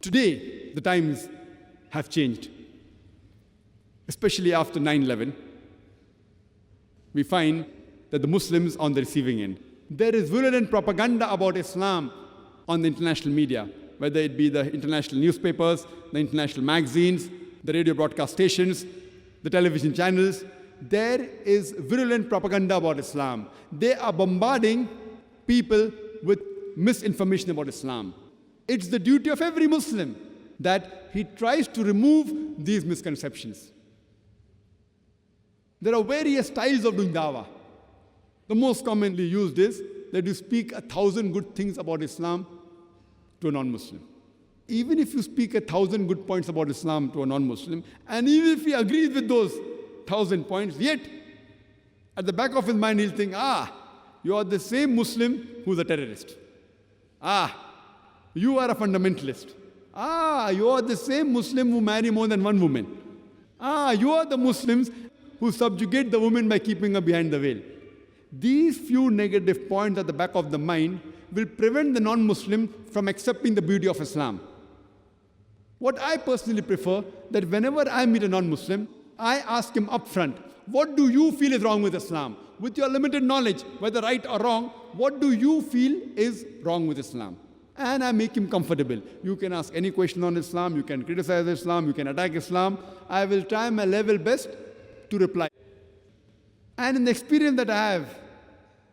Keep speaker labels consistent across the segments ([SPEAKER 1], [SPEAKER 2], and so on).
[SPEAKER 1] Today, the times have changed, especially after 9/11. We find that the Muslims are on the receiving end. There is virulent propaganda about Islam on the international media, whether it be the international newspapers, the international magazines, the radio broadcast stations, the television channels. There is virulent propaganda about Islam. They are bombarding people with misinformation about Islam. It's the duty of every Muslim that he tries to remove these misconceptions. There are various styles of doing dawah. The most commonly used is that you speak 1,000 good things about Islam to a non-Muslim. Even if you speak 1,000 good points about Islam to a non-Muslim, and even if he agrees with those 1,000 points, yet at the back of his mind he'll think, you are the same Muslim who's a terrorist. You are a fundamentalist. You are the same Muslim who marry more than one woman. You are the Muslims who subjugate the woman by keeping her behind the veil. These few negative points at the back of the mind will prevent the non-Muslim from accepting the beauty of Islam. What I personally prefer, that whenever I meet a non-Muslim, I ask him upfront, what do you feel is wrong with Islam? With your limited knowledge, whether right or wrong, what do you feel is wrong with Islam? And I make him comfortable. You can ask any question on Islam, you can criticize Islam, you can attack Islam. I will try my level best to reply. And in the experience that I have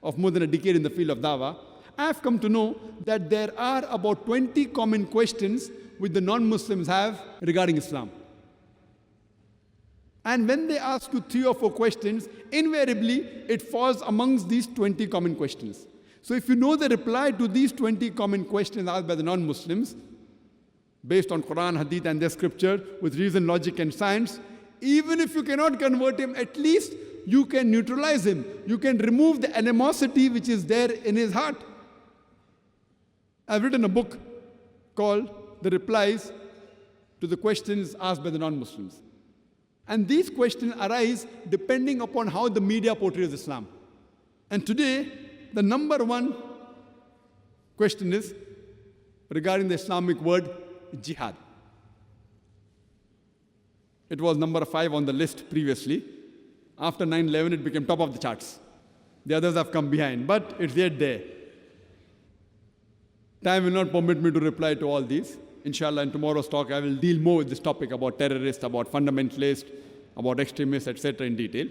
[SPEAKER 1] of more than a decade in the field of dawah, I have come to know that there are about 20 common questions which the non-Muslims have regarding Islam. And when they ask you 3 or 4 questions, invariably it falls amongst these 20 common questions. So if you know the reply to these 20 common questions asked by the non-Muslims, based on Qur'an, Hadith and their scripture, with reason, logic and science, even if you cannot convert him, at least you can neutralize him. You can remove the animosity which is there in his heart. I've written a book called The Replies to the Questions Asked by the Non-Muslims. And these questions arise depending upon how the media portrays Islam. And today, the number 1 question is regarding the Islamic word jihad. It was number 5 on the list previously. After 9/11, it became top of the charts. The others have come behind, but it's yet there. Time will not permit me to reply to all these. Inshallah, in tomorrow's talk, I will deal more with this topic about terrorists, about fundamentalists, about extremists, etc. in detail.